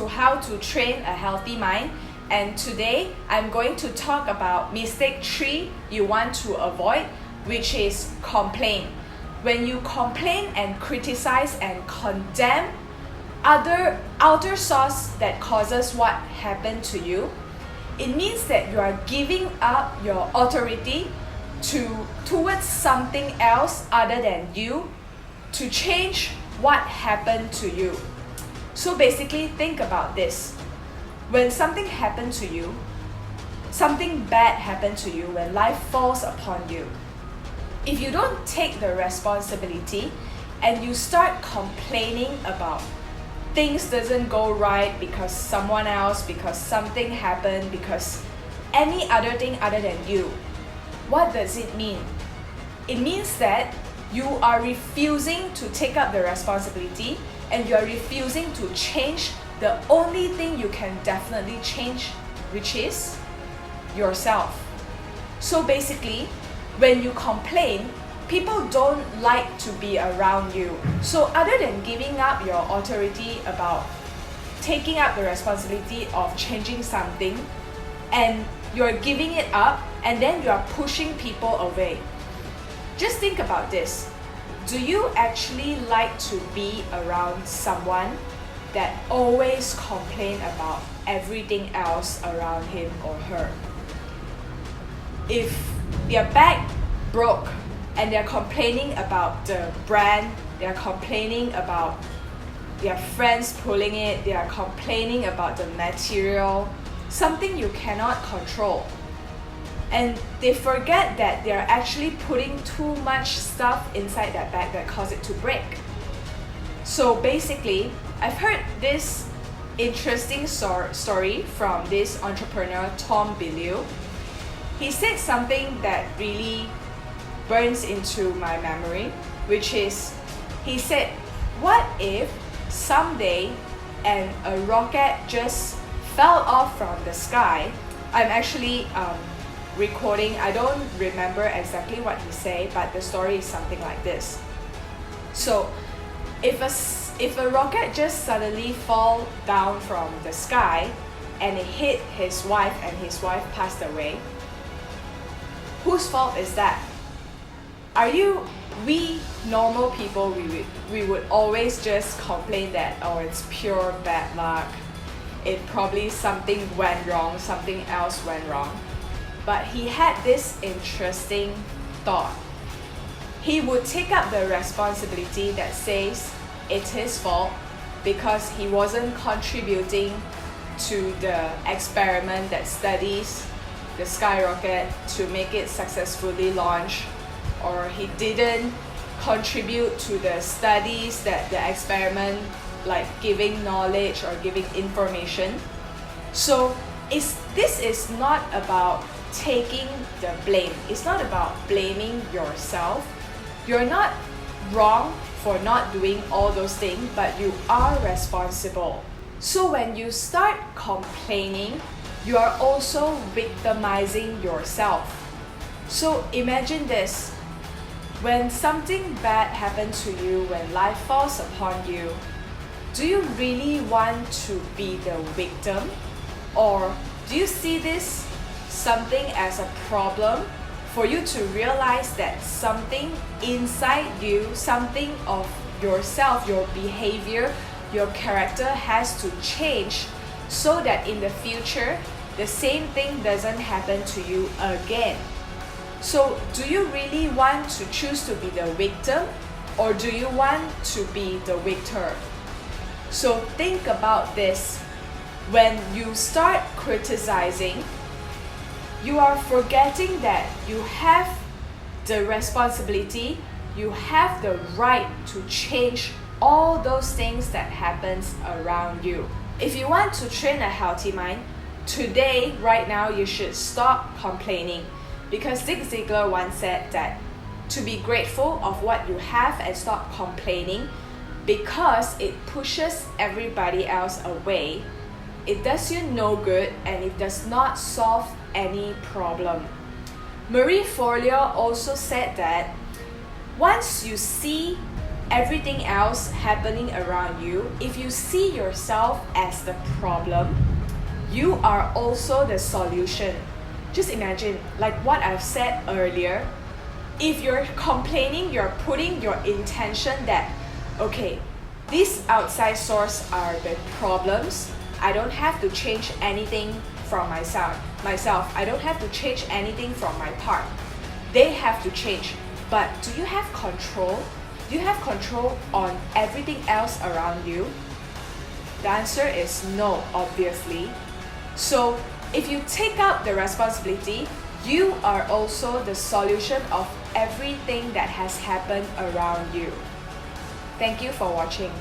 to how to train a healthy mind, and today I'm going to talk about mistake 3 you want to avoid, which is complain. When you complain and criticize and condemn other outer source that causes what happened to you, it means that you are giving up your authority towards something else other than you to change what happened to you. So basically, think about this. When something happened to you, something bad happened to you, when life falls upon you, if you don't take the responsibility and you start complaining about things doesn't go right because someone else, because something happened, because any other thing other than you, what does it mean? It means that you are refusing to take up the responsibility and you are refusing to change the only thing you can definitely change, which is yourself. So basically, when you complain, people don't like to be around you. So other than giving up your authority about taking up the responsibility of changing something, and you're giving it up and then you're pushing people away. Just think about this. Do you actually like to be around someone that always complain about everything else around him or her? If their bag broke and they're complaining about the brand, they're complaining about their friends pulling it, they are complaining about the material, something you cannot control. And they forget that they're actually putting too much stuff inside that bag that caused it to break. So basically, I've heard this interesting story from this entrepreneur, Tom Bilyeu. He said something that really burns into my memory, which is, he said, what if someday a rocket just fell off from the sky? I'm actually recording, I don't remember exactly what he said, but the story is something like this. So if a rocket just suddenly fall down from the sky and it hit his wife and his wife passed away, whose fault is that? We normal people, we would always just complain that, oh, it's pure bad luck. It probably something went wrong, something else went wrong. But he had this interesting thought. He would take up the responsibility that says it's his fault because he wasn't contributing to the experiment that studies the skyrocket to make it successfully launch, or he didn't contribute to the studies that the experiment, like giving knowledge or giving information. So this is not about taking the blame. It's not about blaming yourself. You're not wrong for not doing all those things, but you are responsible. So when you start complaining, you are also victimizing yourself. So imagine this. When something bad happens to you, when life falls upon you, do you really want to be the victim? Or do you see this something as a problem for you to realize that something inside you, something of yourself, your behavior, your character has to change so that in the future, the same thing doesn't happen to you again? So do you really want to choose to be the victim, or do you want to be the victor? So think about this. When you start criticizing, you are forgetting that you have the responsibility, you have the right to change all those things that happens around you. If you want to train a healthy mind, today, right now, you should stop complaining. Because Zig Ziglar once said that to be grateful of what you have and stop complaining, because it pushes everybody else away. It does you no good and it does not solve any problem. Marie Forleo also said that once you see everything else happening around you, if you see yourself as the problem, you are also the solution. Just imagine, like what I've said earlier, if you're complaining, you're putting your intention that, okay, these outside source are the problems. I don't have to change anything from myself. I don't have to change anything from my part. They have to change. But do you have control? Do you have control on everything else around you? The answer is no, obviously. So if you take up the responsibility, you are also the solution of everything that has happened around you. Thank you for watching.